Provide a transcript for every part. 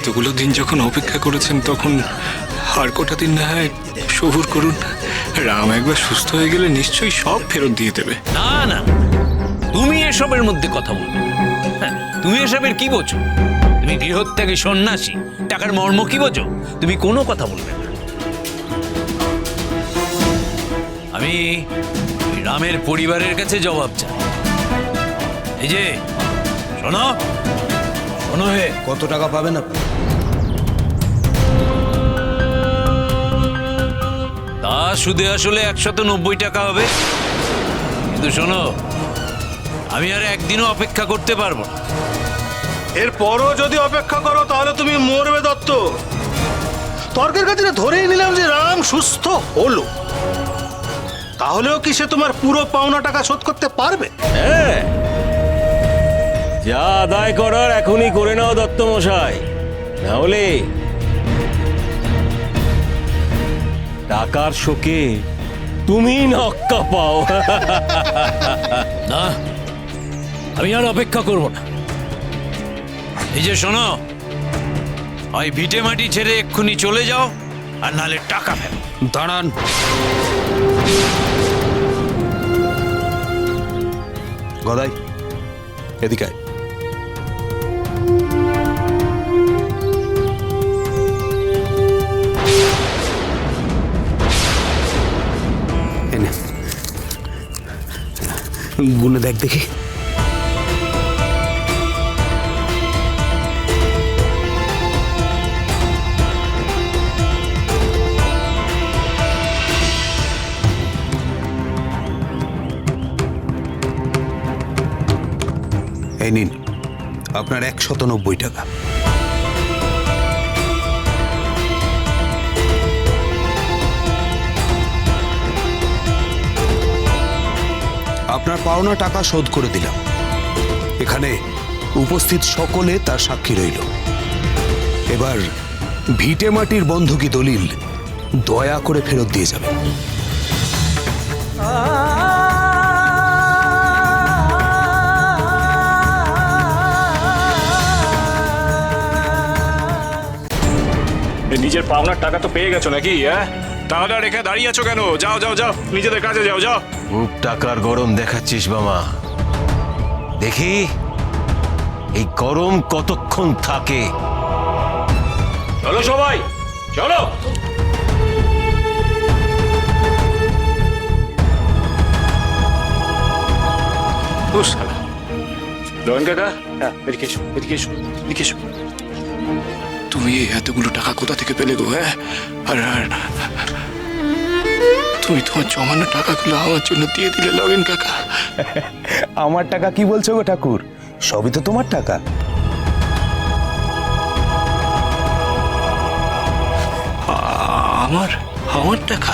এতগুলো দিন যখন অপেক্ষা করেছেন তখন আর কটা দিন না হয় সবুর করুন। রাম একবার সুস্থ হয়ে গেলে নিশ্চয়ই সব ফেরত দিয়ে দেবে। না না, তুমি এসবের মধ্যে কথা বলবে? হ্যাঁ, তুমি এসবের কি বোঝো? তুমি গৃহত্যাগী সন্ন্যাসী, টাকার মর্ম কি বোঝো? তুমি কোনো কথা বলবে না। আমি রামের পরিবারের কাছে জবাব চাই। এই যে শোনো, শোনো হে, কত টাকা পাবেন আপনি? তা সুদে আসলে 190 টাকা হবে। কিন্তু শোনো, আমি আর একদিনও অপেক্ষা করতে পারবো না। এরপরও যদি অপেক্ষা করো তাহলে তুমি মরবে দত্ত। তর্কের কাছে ধরেই নিলাম যে রাম সুস্থ হলো, তাহলেও কি সে তোমার পুরো পাওনা টাকা শোধ করতে পারবে? হ্যাঁ, যা আদায় করার এখনই করে নাও দত্ত মশাই, না হলে টাকার শোকে তুমি নক্কা পাও। না, আমি আর অপেক্ষা করব না। এই যে শোনো, ওই ভিটে মাটি ছেড়ে এক্ষুনি চলে যাও, আর নাহলে টাকা ফেলো। দাঁড়ান, গদাই এদিকে আয়। এই নে, গুনে দেখ দেখি। এই নিন আপনার 190 টাকা। আপনার পাওনা টাকা শোধ করে দিলাম। এখানে উপস্থিত সকলে তার সাক্ষী রইল। এবার ভিটে মাটির বন্ধকি দলিল দয়া করে ফেরত দিয়ে যাবেন। নিজের পাওনার টাকা তো পেয়ে গেছো নাকি? হ্যাঁ, তাহলে রেখে দাঁড়িয়ে আছো কেন? যাও যাও যাও, নিজেদের কাজে যাও যাও। খুব টাকার গরম দেখাচ্ছিস মামা, দেখি এই গরম কতক্ষণ থাকে। চলো সবাই, চলো। ও শালা, রোহন কাকা, এদিকে এসো, এদিকে এসো, এদিকে এসো। তুমি এতগুলো টাকা কোথা থেকে পেলে গো? হ্যাঁ, আর তুমি তোমার জমানো টাকাগুলো আমার জন্য দিয়ে দিলে লগেন কাকা। আমার টাকা কি বলছো গো ঠাকুর? সবই তো তোমার টাকা। আমার আমার টাকা?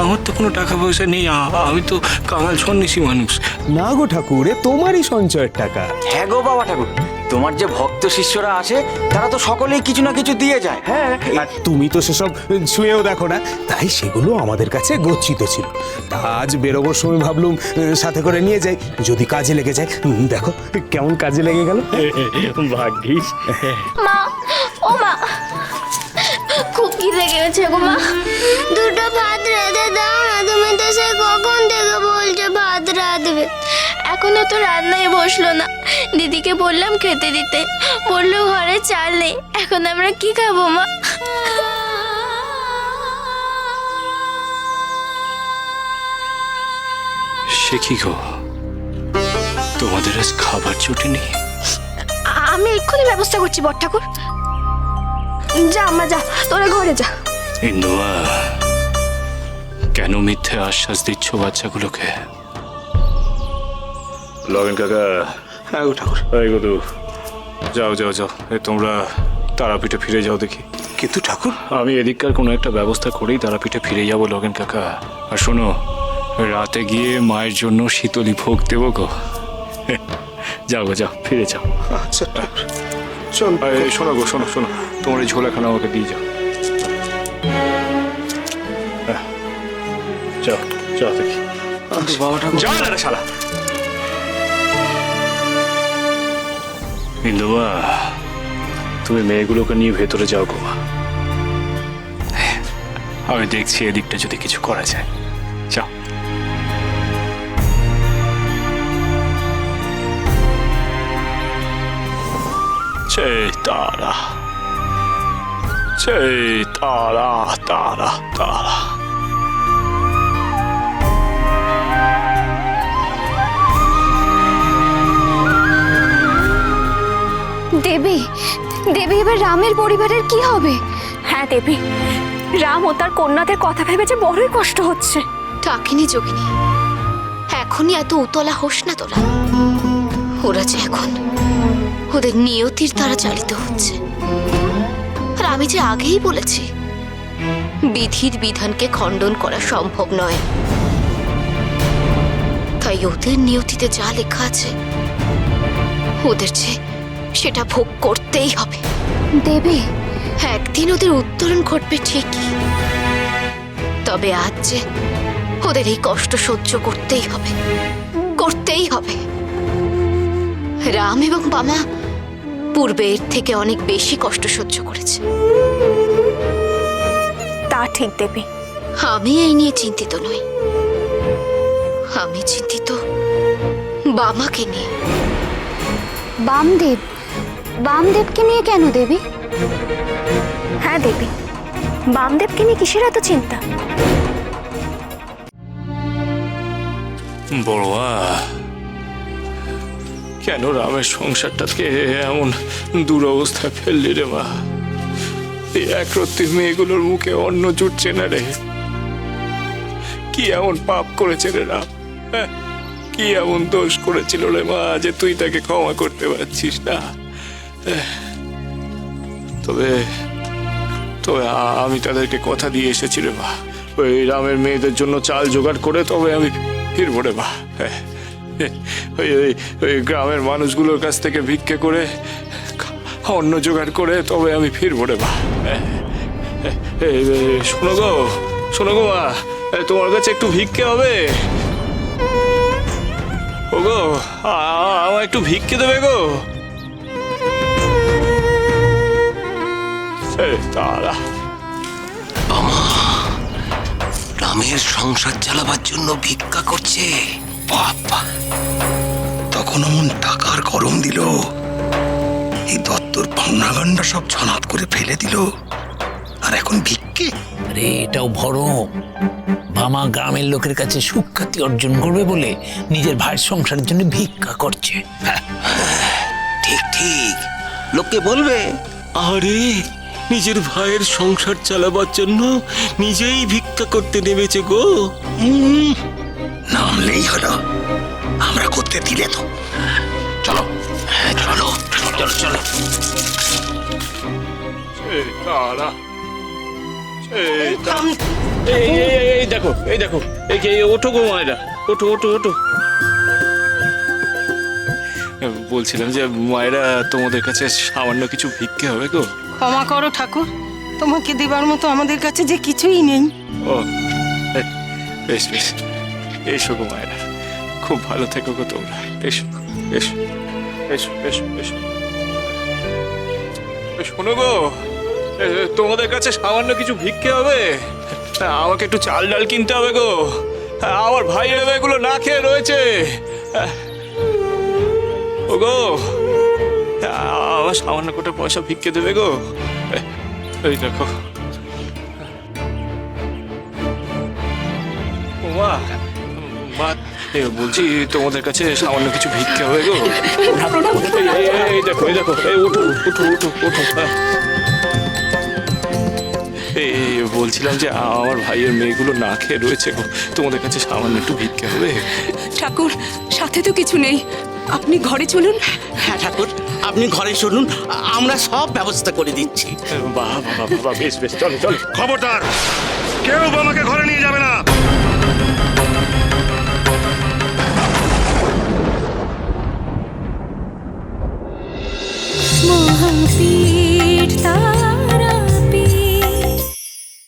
আমার তো কোনো টাকা পয়সা নেই, আমি তো কাঙাল সন্ন্যাসী মানুষ। না গো ঠাকুর, এ তোমারই সঞ্চয়ের টাকা। হ্যাঁ গো বাবা ঠাকুর, তোমার যে ভক্ত শিষ্যরা আছে তারা তো সকলেই কিছু না কিছু দিয়ে যায়। হ্যাঁ, আর তুমি তো সেসব ছুঁয়েও দেখো না, তাই সেগুলো আমাদের কাছে গচ্ছিত ছিল। তা আজ বেরোবার সময় ভাবলুম সাথে করে নিয়ে যাই, যদি কাজে লেগে যায়। দেখো কেমন কাজে লেগে গেল। ভাগ্যিস। মা, ও মা, খুব খিদে গেছে গো মা, দুটো ভাত রেঁধে দাও না। তুমি তো সে কখন থেকে বলছো ভাত রাঁধবে, এখনো তো রান্নায় বসলো না। দিদিকে বললাম খেতে দিতে, বললো ঘরে চাল নেই। এখন আমরা কি খাবো মা? সে কি গো, তোমাদের আজ খাবার জুটে নেই? আমি এক্ষুনি ব্যবস্থা করছি বড় ঠাকুর। যা মা যা, তোরা ঘরে যা। ইন্দুয়া, কেন মিথ্যে আশ্বাস দিচ্ছ বাচ্চাগুলোকে? লগেন কাকা। হ্যাঁ গো ঠাকুর। এই গো, যাও যাও যাও, তোমরা তারাপীঠে ফিরে যাও দেখি। কিন্তু ঠাকুর, আমি এদিককার কোনো একটা ব্যবস্থা করেই তারাপীঠে ফিরে যাবো লগেন কাকা। আর শোনো, রাতে গিয়ে মায়ের জন্য শীতলি ভোগ দেবো গো। যাও গো, যাও, ফিরে যাও। আচ্ছা ঠাকুর, চল। শোনো গো, শোনো শোনো, তোমার এই ঝোলাখানা আমাকে দিয়ে যাও। যাও যাও দেখি। বাবা ঠাকুর, যাও না রে শালা। ইন্দুবা, তুমি মেয়েগুলোকে নিয়ে ভেতরে যাও গো মা। আমি দেখছি এদিকটা যদি কিছু করা যায়। যাও। জয় তারা, জয় তারা, তারা তারা। দেবী, দেবী এবার রামের পরিবারের কি হবে? হ্যাঁ দেবী, রাম ও তার কন্যাদের কথা ভেবে যে বড়ই কষ্ট হচ্ছে। টাকিনি যোগিনী, এখনই এত উতলা হোস না তোরা। ওরা যে এখন ওদের নিয়তির দ্বারা চালিত হচ্ছে। আর আমি যে আগেই বলেছি, বিধির বিধানকে খণ্ডন করা সম্ভব নয়। তাই ওদের নিয়তিতে যা লেখা আছে, ওদের যে সেটা ভোগ করতেই হবে। দেবী, একদিন ওদের উত্তরণ ঘটবে ঠিকই, তবে আজ যে ওদের এই কষ্ট সহ্য করতেই হবে, করতেই হবে। রাম এবং বামা পূর্বে এর থেকে অনেক বেশি কষ্ট সহ্য করেছে। তা ঠিক দেবী। আমি এই নিয়ে চিন্তিত নই, আমি চিন্তিত বামাকে নিয়ে। বামদেব, বামদেবকে নিয়ে কেন দেবী? হ্যাঁ দেবী, বামদেবকে নিয়ে কিসের এত চিন্তা? বড়োয়া, কেন রামের সংসারটাকে এমন দুরবস্থায় ফেললি রে মা? এই একরত্তি মেয়েগুলোর মুখে অন্ন জুটছে না রে। কি এমন পাপ করেছে রে রাম? হ্যাঁ, কি এমন দোষ করেছিল রে মা যে তুই তাকে ক্ষমা করতে পারছিস না? তবে তবে আমি তাদেরকে কথা দিয়ে এসেছি রে মা, ওই রামের মেয়েদের জন্য চাল জোগাড় করে তবে আমি ফিরবো রে মা। ওই ওই ওই গ্রামের মানুষগুলোর কাছ থেকে ভিক্ষে করে অন্ন জোগাড় করে তবে আমি ফিরবো রে মা। শোনো গো, শোনো গো মা, তোমার কাছে একটু ভিক্ষে হবে? ও গো, আমার একটু ভিক্ষে দেবে গো? তারা রামের সংসার চালাবার জন্য ভিক্ষা করছে। বাবা, তখন অমন টাকার গরম দিল, এই দত্তর পাওনাগণ্ডা সব ছনাত করে ফেলে দিল, আর এখন ভিক্ষে? আরে এটাও ভরম। বামা গ্রামের লোকের কাছে সুখ্যাতি অর্জন করবে বলে নিজের ভাইয়ের সংসারের জন্য ভিক্ষা করছে। ঠিক ঠিক, লোককে বলবে আরে নিজের ভাইয়ের সংসার চালাবার জন্য নিজেই ভিক্ষা করতে নেমেছে গো। নামলেই হলো, আমরা করতে দিলে তো। চলো চলো চলো চলো। তারা এই দেখো, এই দেখো, এই ওঠো গো মায়েরা, ওঠো ওঠো ওঠো। বলছিলাম যে মায়েরা, তোমাদের কাছে সামান্য কিছু ভিক্ষে হবে গো? ক্ষমা করো ঠাকুর, তোমাকে দেবার মতো আমাদের কাছে যে কিছুই নেই। ও বেশ বেশ, এসো গো মায়েরা, খুব ভালো থেকো গো তোমরা। এসো এসো এসো এসো এসো। শোনো গো, তোমাদের কাছে সামান্য কিছু ভিক্ষে হবে? আমাকে একটু চাল ডাল কিনতে হবে গো, আমার ভাইয়েরা এগুলো না খেয়ে রয়েছে। ও গো, আমার সামান্য কটা পয়সা ভিক্ষে দেবে গো? এই দেখো। ও মা, মা, বলছি তোমাদের কাছে সামান্য কিছু ভিক্ষে হবে গো? এই দেখো, এই দেখো, এই ওঠো ওঠো ওঠো ওঠো। এই বলছিলাম যে আমার ভাইয়ের মেয়েগুলো না খেয়ে রয়েছে গো, তোমাদের কাছে সামান্য একটু ভিক্ষে হবে? ঠাকুর, সাথে তো কিছু নেই, আপনি ঘরে চলুন। হ্যাঁ ঠাকুর, আপনি ঘরে শুনুন, আমরা সব ব্যবস্থা করে দিচ্ছি। বাহ বাহ বাহ, বেশ বেশ, চলো চলো। খবরদার, কেউ বামাকে ঘরে নিয়ে যাবে না।